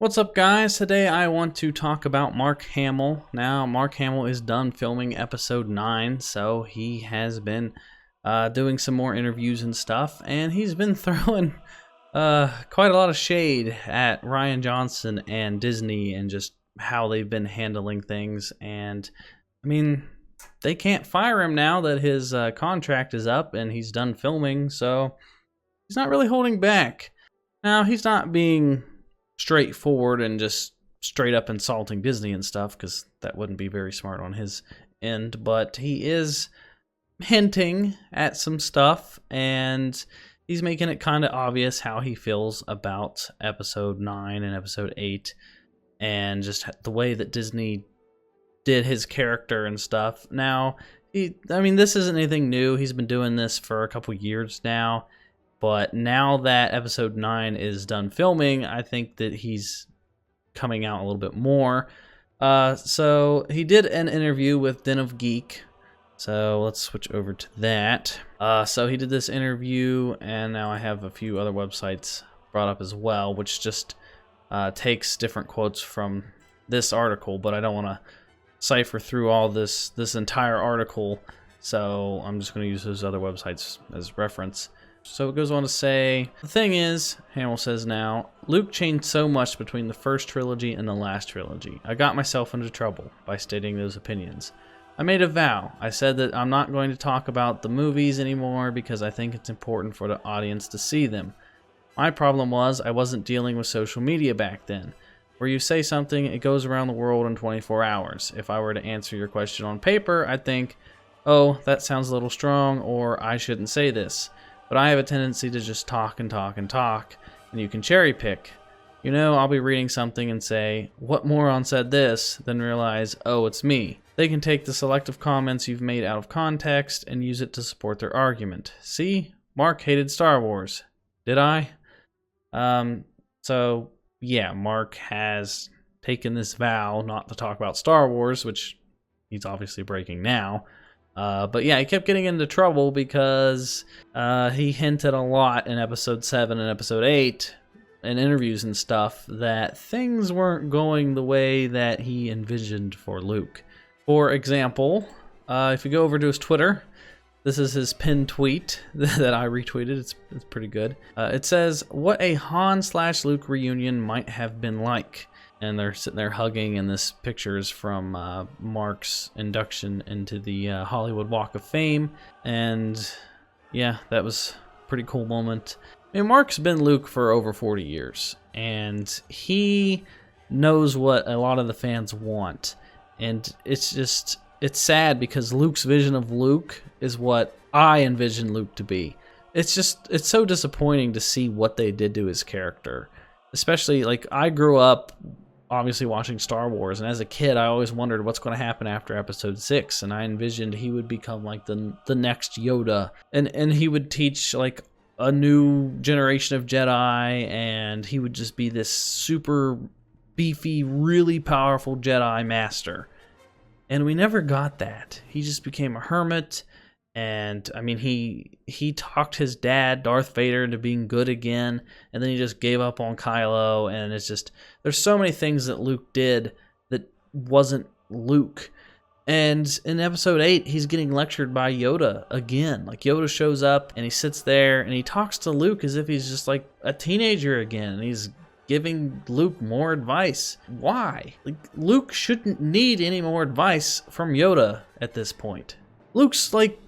What's up, guys? Today I want to talk about Mark Hamill. Now, Mark Hamill is done filming episode 9, so he has been doing some more interviews and stuff, and he's been throwing quite a lot of shade at Rian Johnson and Disney and just how they've been handling things. And, I mean, they can't fire him now that his contract is up and he's done filming, so he's not really holding back. Now, he's not being straightforward and just straight up insulting Disney and stuff, because that wouldn't be very smart on his end, but he is hinting at some stuff, and he's making it kind of obvious how he feels about episode 9 and episode 8 and just the way that Disney did his character and stuff. Now, this isn't anything new. He's been doing this for a couple years now. But now that episode 9 is done filming, I think that he's coming out a little bit more. So he did an interview with Den of Geek. So let's switch over to that. So he did this interview, and now I have a few other websites brought up as well, which just takes different quotes from this article. But I don't want to cipher through all this entire article, so I'm just going to use those other websites as reference. So it goes on to say, the thing is, Hamill says now, Luke changed so much between the first trilogy and the last trilogy. I got myself into trouble by stating those opinions. I made a vow. I said that I'm not going to talk about the movies anymore because I think it's important for the audience to see them. My problem was I wasn't dealing with social media back then. Where you say something, it goes around the world in 24 hours. If I were to answer your question on paper, I'd think, oh, that sounds a little strong, or I shouldn't say this. But I have a tendency to just talk and talk and talk, and you can cherry pick. You know, I'll be reading something and say, what moron said this, then realize, oh, it's me. They can take the selective comments you've made out of context and use it to support their argument. See? Mark hated Star Wars. Did I? So, yeah, Mark has taken this vow not to talk about Star Wars, which he's obviously breaking now. But yeah, he kept getting into trouble because he hinted a lot in episode 7 and episode 8 in interviews and stuff that things weren't going the way that he envisioned for Luke. For example, if you go over to his Twitter, this is his pinned tweet that I retweeted. It's pretty good. It says, what a Han/Luke reunion might have been like. And they're sitting there hugging, and this picture is from Mark's induction into the Hollywood Walk of Fame. And yeah, that was a pretty cool moment. I mean, Mark's been Luke for over 40 years, and he knows what a lot of the fans want. And it's sad because Luke's vision of Luke is what I envision Luke to be. It's so disappointing to see what they did to his character. Especially, like, I grew up obviously watching Star Wars, and as a kid I always wondered what's going to happen after episode 6, and I envisioned he would become like the next Yoda, and he would teach like a new generation of Jedi, and he would just be this super beefy, really powerful Jedi master. And we never got that. He just became a hermit. And I mean, he talked his dad, Darth Vader, into being good again, and then he just gave up on Kylo. And it's just, there's so many things that Luke did that wasn't Luke. And in episode 8, he's getting lectured by Yoda again. Like, Yoda shows up and he sits there and he talks to Luke as if he's just like a teenager again, and he's giving Luke more advice. Why? Like, Luke shouldn't need any more advice from Yoda at this point. Luke's like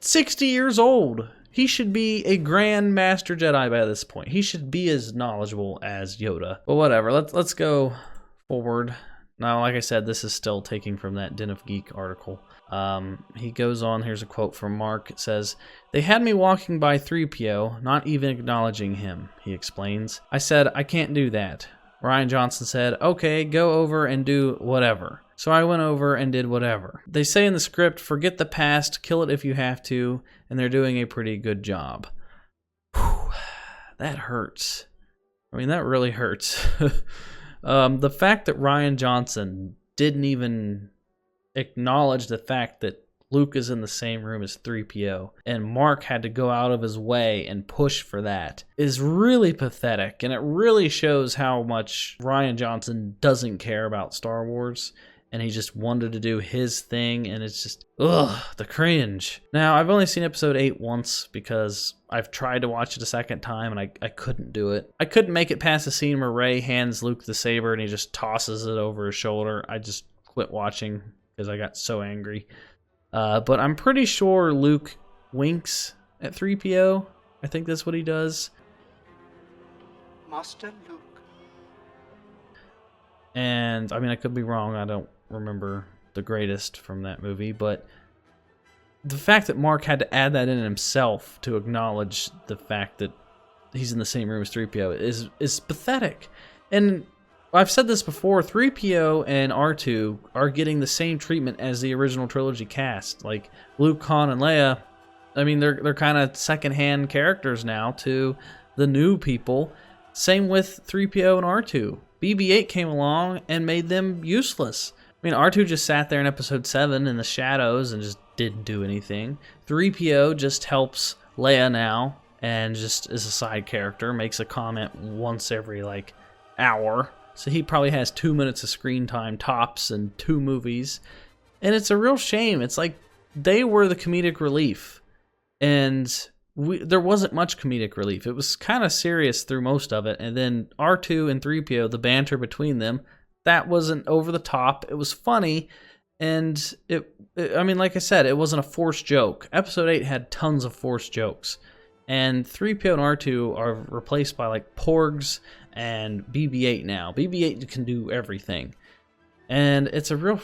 60 years old. He should be a Grand Master Jedi by this point. He should be as knowledgeable as Yoda. But whatever, let's go forward. Now, like I said, this is still taking from that Den of Geek article. He goes on, here's a quote from Mark. It says, they had me walking by 3PO, not even acknowledging him, he explains. I said, I can't do that. Rian Johnson said, okay, go over and do whatever. So I went over and did whatever. They say in the script, forget the past, kill it if you have to, and they're doing a pretty good job. Whew, that hurts. I mean, that really hurts. The fact that Rian Johnson didn't even acknowledge the fact that Luke is in the same room as 3PO, and Mark had to go out of his way and push for that, is really pathetic, and it really shows how much Rian Johnson doesn't care about Star Wars, and he just wanted to do his thing, and it's just, ugh, the cringe. Now, I've only seen episode 8 once because I've tried to watch it a second time, and I couldn't do it. I couldn't make it past the scene where Rey hands Luke the saber, and he just tosses it over his shoulder. I just quit watching because I got so angry. But I'm pretty sure Luke winks at 3PO. I think that's what he does. Master Luke. And, I mean, I could be wrong. I don't remember the greatest from that movie. But the fact that Mark had to add that in himself to acknowledge the fact that he's in the same room as 3PO is pathetic. And I've said this before, 3PO and R2 are getting the same treatment as the original trilogy cast. Like, Luke, Han, and Leia, I mean, they're kind of secondhand characters now to the new people. Same with 3PO and R2. BB-8 came along and made them useless. I mean, R2 just sat there in episode 7 in the shadows and just didn't do anything. 3PO just helps Leia now and just is a side character, makes a comment once every, like, hour. So he probably has 2 minutes of screen time tops in 2 movies. And it's a real shame. It's like they were the comedic relief. And there wasn't much comedic relief. It was kind of serious through most of it. And then R2 and 3PO, the banter between them, that wasn't over the top. It was funny. And I mean, like I said, it wasn't a forced joke. Episode 8 had tons of forced jokes. And 3PO and R2 are replaced by like Porgs and BB-8 now. BB-8 can do everything. And it's a real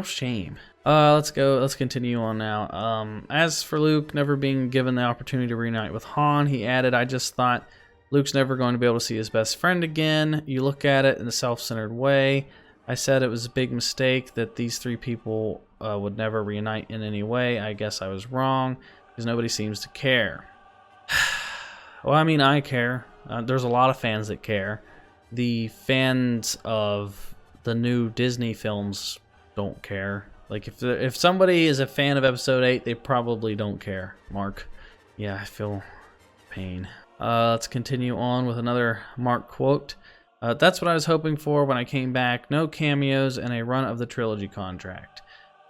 shame. Let's continue on now. As for Luke never being given the opportunity to reunite with Han, he added, I just thought Luke's never going to be able to see his best friend again. You look at it in a self-centered way. I said it was a big mistake that these 3 people would never reunite in any way. I guess I was wrong because nobody seems to care. Well, I mean, I care. There's a lot of fans that care. The fans of the new Disney films don't care. Like, if somebody is a fan of episode 8, they probably don't care, Mark. Yeah, I feel pain. Let's continue on with another Mark quote. That's what I was hoping for when I came back. No cameos and a run of the trilogy contract.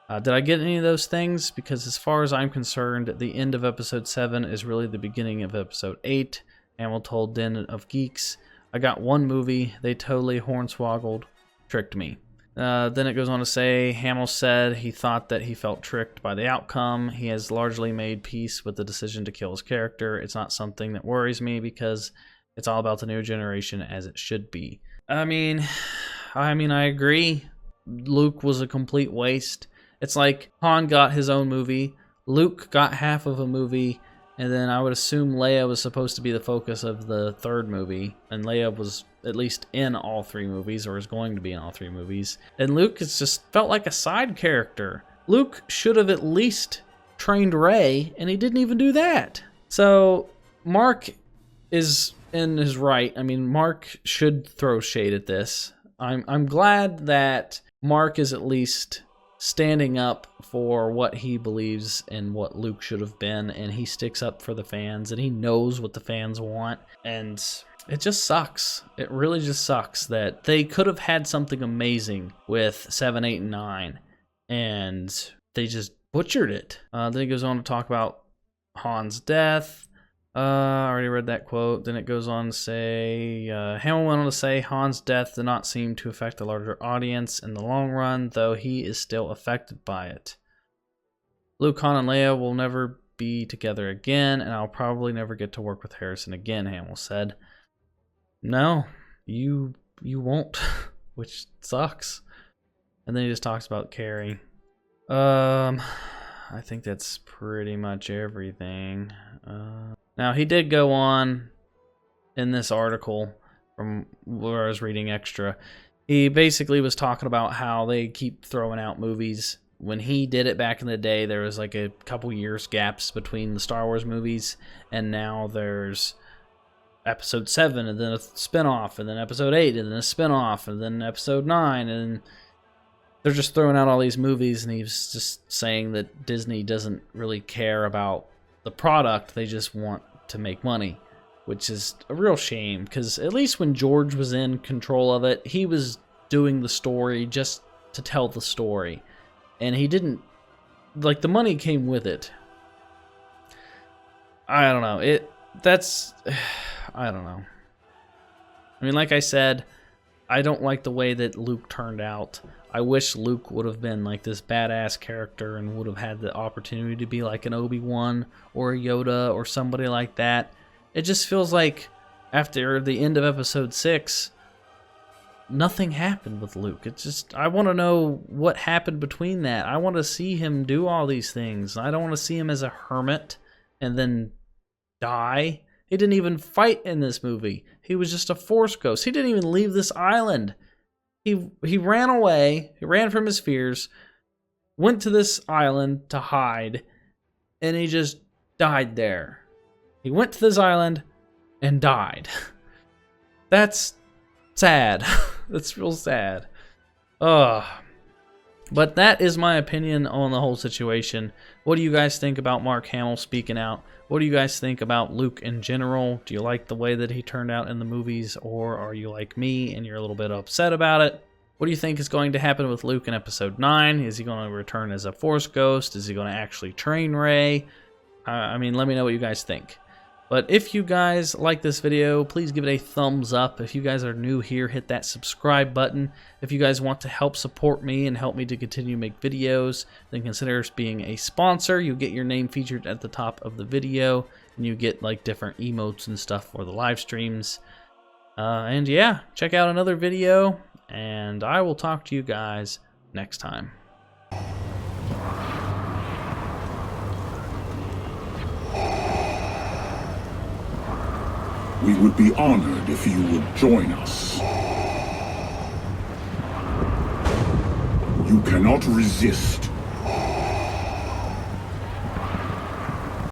Did I get any of those things? Because as far as I'm concerned, the end of episode 7 is really the beginning of episode 8. Hamill told Den of Geeks, I got one movie. They totally hornswoggled, tricked me. Then it goes on to say, Hamill said he thought that he felt tricked by the outcome. He has largely made peace with the decision to kill his character. It's not something that worries me because it's all about the new generation as it should be. I mean, I agree. Luke was a complete waste. It's like Han got his own movie, Luke got half of a movie, and then I would assume Leia was supposed to be the focus of the 3rd movie, and Leia was at least in all 3 movies, or is going to be in all 3 movies. And Luke has just felt like a side character. Luke should have at least trained Rey, and he didn't even do that. So Mark is in his right. I mean, Mark should throw shade at this. I'm glad that Mark is at least standing up for what he believes and what Luke should have been, and he sticks up for the fans, and he knows what the fans want, and it just sucks. It really just sucks that they could have had something amazing with 7, 8, and 9, and they just butchered it. Then he goes on to talk about Han's death. I already read that quote. Then it goes on to say, Hamill went on to say, Han's death did not seem to affect the larger audience in the long run, though he is still affected by it. Luke, Han, and Leia will never be together again, and I'll probably never get to work with Harrison again, Hamill said. No, you won't, which sucks. And then he just talks about Carrie. I think that's pretty much everything. Now, he did go on in this article from where I was reading extra. He basically was talking about how they keep throwing out movies. When he did it back in the day, there was like a couple years gaps between the Star Wars movies, and now there's episode 7, and then a spinoff, and then episode 8, and then a spinoff, and then episode 9, and they're just throwing out all these movies, and he's just saying that Disney doesn't really care about the product. They just want to make money, which is a real shame, because at least when George was in control of it, he was doing the story just to tell the story, and he didn't, like, the money came with it. I don't know. I don't know. I mean, like I said, I don't like the way that Luke turned out. I wish Luke would have been like this badass character and would have had the opportunity to be like an Obi-Wan or a Yoda or somebody like that. It just feels like after the end of episode 6, nothing happened with Luke. It's just, I want to know what happened between that. I want to see him do all these things. I don't want to see him as a hermit and then die. He didn't even fight in this movie. He was just a Force ghost. He didn't even leave this island. He ran away. He ran from his fears, went to this island to hide, and he just died there. He went to this island and died. That's sad. That's real sad. Ugh. But that is my opinion on the whole situation. What do you guys think about Mark Hamill speaking out? What do you guys think about Luke in general? Do you like the way that he turned out in the movies, or are you like me and you're a little bit upset about it? What do you think is going to happen with Luke in episode 9? Is he going to return as a Force ghost? Is he going to actually train Rey? I mean, let me know what you guys think. But if you guys like this video, please give it a thumbs up. If you guys are new here, hit that subscribe button. If you guys want to help support me and help me to continue to make videos, then consider us being a sponsor. You get your name featured at the top of the video, and you get like different emotes and stuff for the live streams. And yeah, check out another video, and I will talk to you guys next time. We would be honored if you would join us. You cannot resist